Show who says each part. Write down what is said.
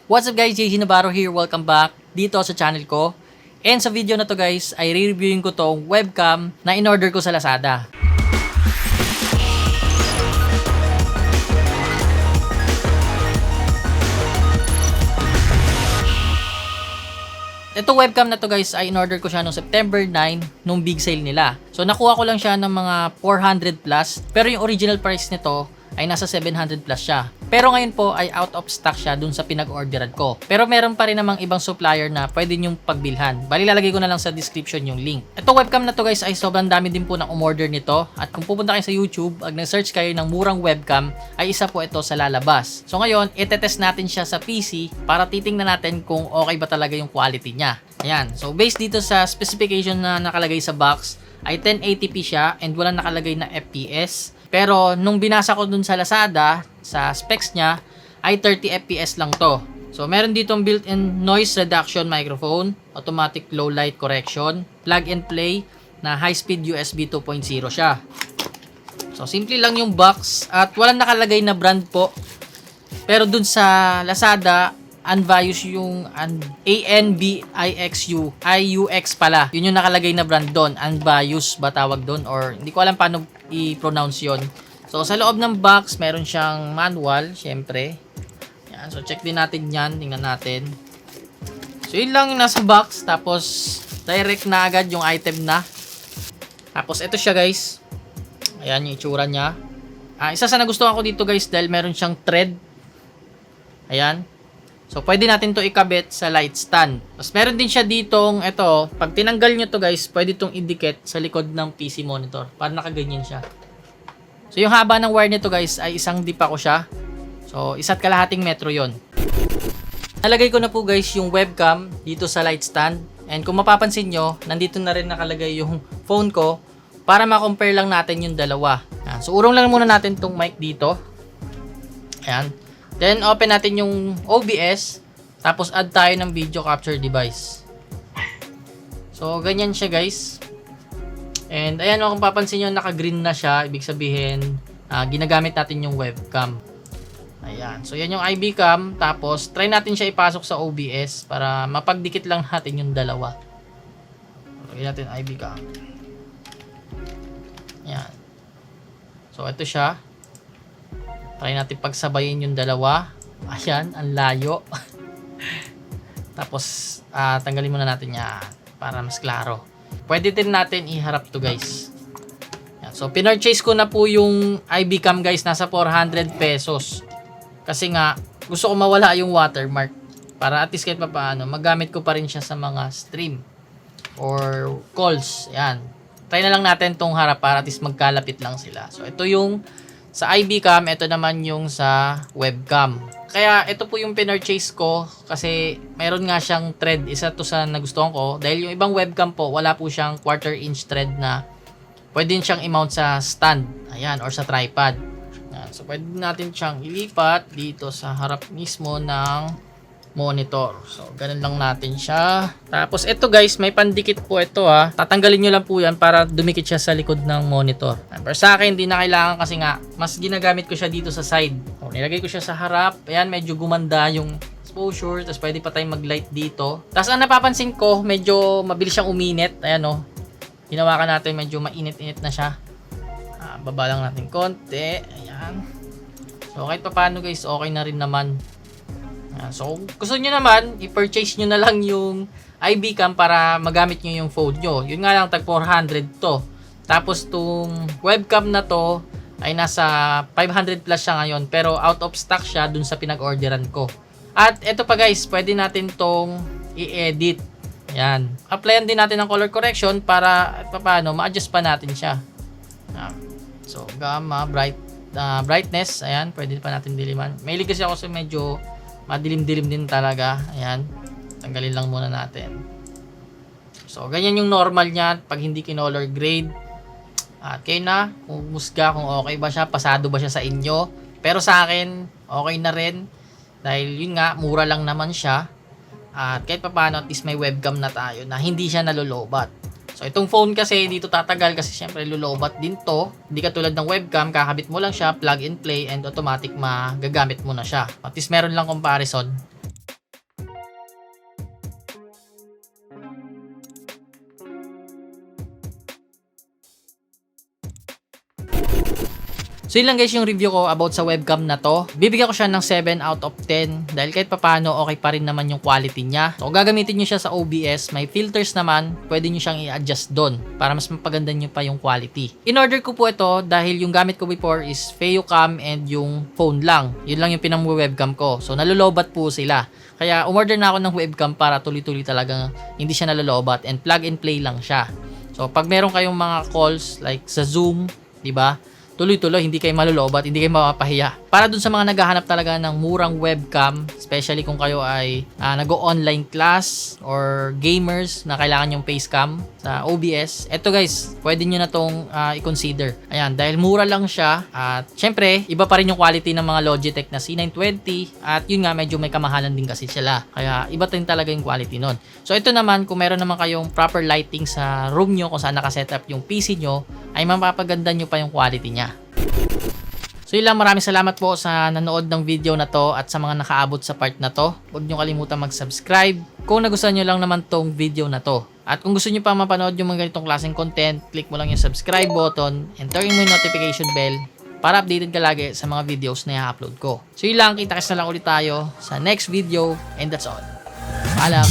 Speaker 1: What's up guys, JG Navarro here. Welcome back dito sa channel ko. And sa video na to guys, ay re-reviewin ko tong webcam na in-order ko sa Lazada. Ito webcam na to guys ay in-order ko siya noong September 9 nung big sale nila. So nakuha ko lang siya ng mga 400 plus, pero yung original price nito ay nasa 700 plus siya. Pero ngayon po ay out of stock siya dun sa pinag-orderan ko. Pero meron pa rin namang ibang supplier na pwede nyong pagbilhan. Bali lalagay ko na lang sa description yung link. Ito webcam na to guys ay sobrang dami din po ng umorder nito. At kung pupunta kayo sa YouTube, pag nag-search kayo ng murang webcam, ay isa po ito sa lalabas. So ngayon, itetest natin siya sa PC para titingnan natin kung okay ba talaga yung quality niya. Ayan. So based dito sa specification na nakalagay sa box, ay 1080p siya and walang nakalagay na FPS. Pero nung binasa ko dun sa Lazada, sa specs niya, ay 30 FPS lang to. So meron ditong built-in noise reduction microphone, automatic low light correction, plug and play na high-speed USB 2.0 siya. So simple lang yung box at walang nakalagay na brand po. Pero dun sa Lazada, Anvius yung ANBIXU, IUX pala. Yun yung nakalagay na brand doon. Anvius ba tawag doon? Or hindi ko alam paano i-pronounce yon. So sa loob ng box, meron siyang manual, syempre. Yan. So check din natin yan. Tingnan natin. So yun lang yung nasa box. Tapos direct na agad yung item na. Tapos ito siya guys. Ayan yung itsura niya. Isa sa nagustuhan ko dito guys dahil meron siyang thread. Ayan. So, pwede natin to ikabit sa light stand. Tapos, meron din siya ditong, ito, pag tinanggal nyo to guys, pwede itong idikit sa likod ng PC monitor. Para nakaganyan siya. So, yung haba ng wire nito guys, ay isang dipa ko siya. So, 1.5 metro yon. Nalagay ko na po guys yung webcam dito sa light stand. And kung mapapansin nyo, nandito na rin nakalagay yung phone ko para ma-compare lang natin yung dalawa. Ayan. So, urong lang muna natin tong mic dito. Ayan. Then, open natin yung OBS. Tapos, add tayo ng video capture device. So, ganyan siya guys. And, ayan kung papansin nyo, naka-green na siya. Ibig sabihin, ginagamit natin yung webcam. Ayan. So, yan yung IB cam. Tapos, try natin siya ipasok sa OBS para mapagdikit lang natin yung dalawa. Lagyan natin IB cam. Ayan. So, ito siya. Try natin pagsabayin yung dalawa. Ayan, ang layo. Tapos, tanggalin muna natin yan para mas klaro. Pwede din natin iharap to guys. Yan. So, pinurchase ko na po yung IB cam guys. Nasa 400 pesos. Kasi nga, gusto ko mawala yung watermark. Para at least kahit pa paano, magamit ko pa rin siya sa mga stream. Or calls. Yan. Try na lang natin tong harap para at least magkalapit lang sila. So, ito yung sa IB cam, ito naman yung sa webcam. Kaya ito po yung pinurchase ko kasi meron nga siyang thread. Isa to sa nagustuhan ko dahil yung ibang webcam po wala po siyang 1/4 inch thread na pwede siyang i-mount sa stand. Ayan, or sa tripod. Ayan, so pwede natin siyang ilipat dito sa harap mismo ng monitor. So, ganun lang natin siya. Tapos, ito guys, may pandikit po ito ha. Tatanggalin nyo lang po yan para dumikit siya sa likod ng monitor. Pero sa akin, hindi na kailangan kasi nga, mas ginagamit ko siya dito sa side. So, nilagay ko siya sa harap. Ayan, medyo gumanda yung exposure. Tapos, pwede pa tayong mag-light dito. Tapos, ang napapansin ko, medyo mabilis siyang uminit. Ayan o. Hinawakan natin, medyo mainit-init na siya. Baba lang natin konti. Ayan. So, kahit pa paano guys, okay na rin naman. So, gusto nyo naman, i-purchase nyo na lang yung IB cam para magamit nyo yung phone nyo. Yun nga lang, tag 400 to. Tapos, itong webcam na to ay nasa 500 plus siya ngayon. Pero out of stock siya dun sa pinag-orderan ko. At ito pa guys, pwede natin tong i-edit. Yan. Applyan din natin ng color correction para paano, ma-adjust pa natin siya. So, gamma, brightness. Ayan, pwede pa natin diliman. Mahilig kasi ako sa medyo madilim-dilim din talaga. Ayan. Tanggalin lang muna natin. So, ganyan yung normal niya pag hindi kinolor grade. At kayo na, kung musga, kung okay ba siya, pasado ba siya sa inyo. Pero sa akin, okay na rin. Dahil yun nga, mura lang naman siya. At kahit pa paano, at least may webcam na tayo na hindi siya nalolobat. So, itong phone kasi, dito tatagal kasi syempre lulobat din to. Hindi katulad ng webcam, kakabit mo lang siya, plug and play, and automatic magagamit mo na siya. At least meron lang comparison. So yun lang guys yung review ko about sa webcam na to. Bibigyan ko siya ng 7 out of 10 dahil kahit papano okay pa rin naman yung quality niya. So kung gagamitin nyo siya sa OBS, may filters naman, pwede nyo siyang i-adjust doon para mas mapaganda nyo pa yung quality. In order ko po ito dahil yung gamit ko before is Feocam and yung phone lang. Yun lang yung pinang-webcam ko. So nalolobat po sila. Kaya umorder na ako ng webcam para tuloy-tuloy talaga hindi siya nalolobat and plug and play lang siya. So pag meron kayong mga calls like sa Zoom, 'di ba? Tuloy-tuloy, hindi kayo malolobat, hindi kayo mapapahiya. Para dun sa mga naghahanap talaga ng murang webcam, especially kung kayo ay nag-online class or gamers na kailangan yung facecam sa OBS, eto guys, pwede nyo na tong i-consider. Ayan, dahil mura lang siya at syempre, iba pa rin yung quality ng mga Logitech na C920 at yun nga, medyo may kamahalan din kasi sila. Kaya iba din talaga yung quality nun. So ito naman, kung meron naman kayong proper lighting sa room nyo, kung saan nakasetup yung PC nyo, ay mapapaganda nyo pa yung quality niya. So yun lang, maraming salamat po sa nanood ng video na to at sa mga nakaabot sa part na to. Huwag nyo kalimutan mag-subscribe kung nagustuhan nyo lang naman tong video na to. At kung gusto nyo pa mapanood yung mga ganitong klaseng content, click mo lang yung subscribe button and turn mo yung notification bell para updated ka lagi sa mga videos na i-upload ko. So yun lang, kita-kits na lang ulit tayo sa next video and that's all. Paalam!